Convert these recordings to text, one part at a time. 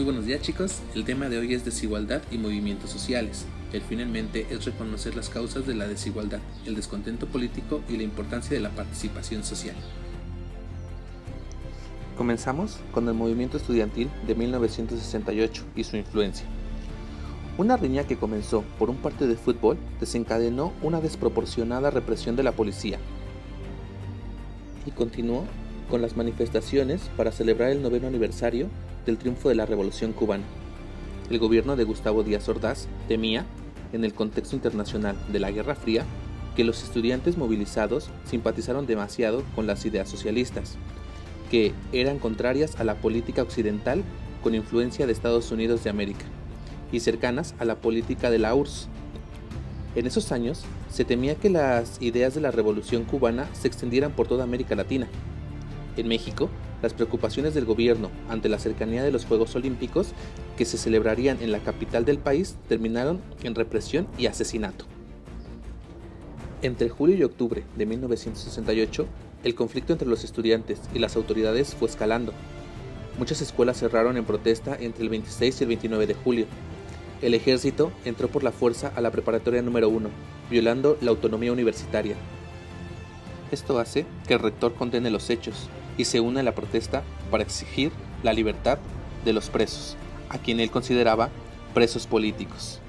Muy buenos días chicos, el tema de hoy es desigualdad y movimientos sociales. El fin en mente es reconocer las causas de la desigualdad, el descontento político y la importancia de la participación social. Comenzamos con el movimiento estudiantil de 1968 y su influencia. Una riña que comenzó por un partido de fútbol desencadenó una desproporcionada represión de la policía y continuó con las manifestaciones para celebrar el 9º aniversario del triunfo de la Revolución Cubana. El gobierno de Gustavo Díaz Ordaz temía, en el contexto internacional de la Guerra Fría, que los estudiantes movilizados simpatizaron demasiado con las ideas socialistas, que eran contrarias a la política occidental con influencia de Estados Unidos de América y cercanas a la política de la URSS. En esos años se temía que las ideas de la Revolución Cubana se extendieran por toda América Latina. En México, las preocupaciones del gobierno ante la cercanía de los Juegos Olímpicos que se celebrarían en la capital del país terminaron en represión y asesinato. Entre julio y octubre de 1968, el conflicto entre los estudiantes y las autoridades fue escalando. Muchas escuelas cerraron en protesta entre el 26 y el 29 de julio. El ejército entró por la fuerza a la preparatoria número 1, violando la autonomía universitaria. Esto hace que el rector condene los hechos y se une a la protesta para exigir la libertad de los presos, a quien él consideraba presos políticos.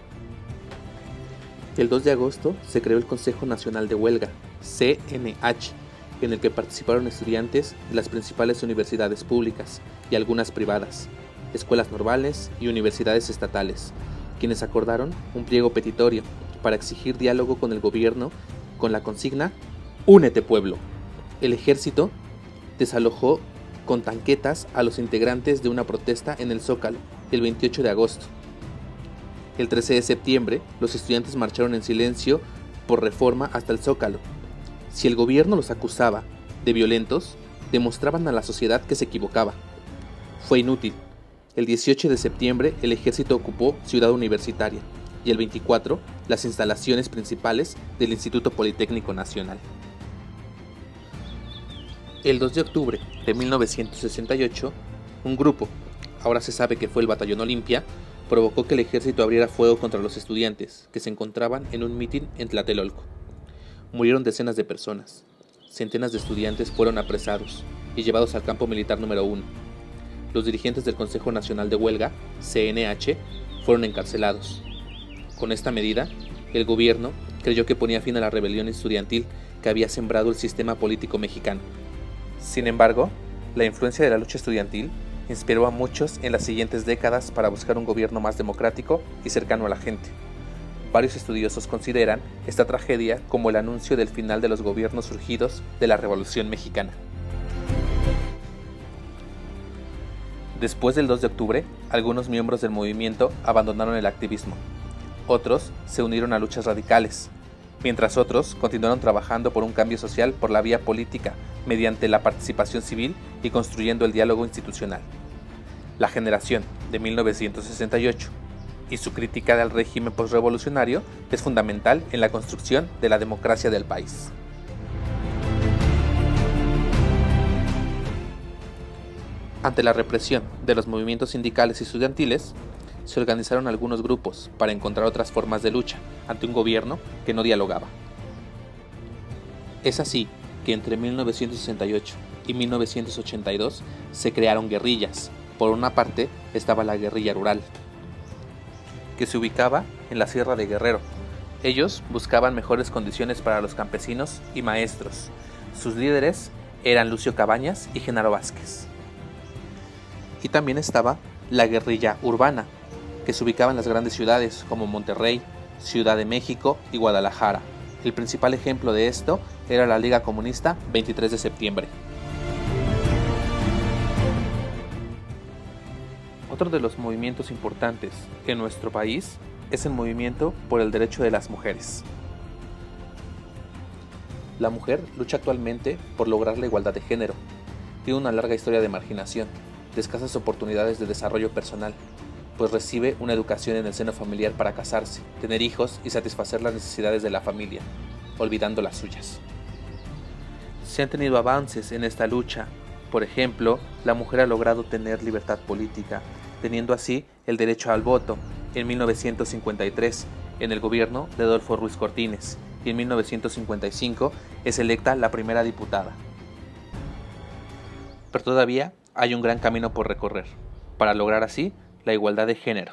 El 2 de agosto se creó el Consejo Nacional de Huelga, CNH, en el que participaron estudiantes de las principales universidades públicas y algunas privadas, escuelas normales y universidades estatales, quienes acordaron un pliego petitorio para exigir diálogo con el gobierno con la consigna «Únete, pueblo». El ejército desalojó con tanquetas a los integrantes de una protesta en el Zócalo el 28 de agosto. El 13 de septiembre, los estudiantes marcharon en silencio por Reforma hasta el Zócalo. Si el gobierno los acusaba de violentos, demostraban a la sociedad que se equivocaba. Fue inútil. El 18 de septiembre, el ejército ocupó Ciudad Universitaria y el 24, las instalaciones principales del Instituto Politécnico Nacional. El 2 de octubre de 1968, un grupo, ahora se sabe que fue el Batallón Olimpia, provocó que el ejército abriera fuego contra los estudiantes que se encontraban en un mitin en Tlatelolco. Murieron decenas de personas. Centenas de estudiantes fueron apresados y llevados al campo militar número 1. Los dirigentes del Consejo Nacional de Huelga, CNH, fueron encarcelados. Con esta medida, el gobierno creyó que ponía fin a la rebelión estudiantil que había sembrado el sistema político mexicano. Sin embargo, la influencia de la lucha estudiantil inspiró a muchos en las siguientes décadas para buscar un gobierno más democrático y cercano a la gente. Varios estudiosos consideran esta tragedia como el anuncio del final de los gobiernos surgidos de la Revolución Mexicana. Después del 2 de octubre, algunos miembros del movimiento abandonaron el activismo. Otros se unieron a luchas radicales, mientras otros continuaron trabajando por un cambio social por la vía política, mediante la participación civil y construyendo el diálogo institucional. La generación de 1968 y su crítica del régimen postrevolucionario es fundamental en la construcción de la democracia del país. Ante la represión de los movimientos sindicales y estudiantiles, se organizaron algunos grupos para encontrar otras formas de lucha ante un gobierno que no dialogaba. Es así que entre 1968 y 1982 se crearon guerrillas. Por una parte estaba la guerrilla rural, que se ubicaba en la Sierra de Guerrero. Ellos buscaban mejores condiciones para los campesinos y maestros. Sus líderes eran Lucio Cabañas y Genaro Vázquez. Y también estaba la guerrilla urbana, que se ubicaba en las grandes ciudades como Monterrey, Ciudad de México y Guadalajara. El principal ejemplo de esto era la Liga Comunista 23 de septiembre. Otro de los movimientos importantes en nuestro país es el movimiento por el derecho de las mujeres. La mujer lucha actualmente por lograr la igualdad de género. Tiene una larga historia de marginación, de escasas oportunidades de desarrollo personal, pues recibe una educación en el seno familiar para casarse, tener hijos y satisfacer las necesidades de la familia, olvidando las suyas. Se han tenido avances en esta lucha. Por ejemplo, la mujer ha logrado tener libertad política, teniendo así el derecho al voto en 1953 en el gobierno de Adolfo Ruiz Cortines, y en 1955 es electa la primera diputada. Pero todavía hay un gran camino por recorrer, para lograr así la igualdad de género.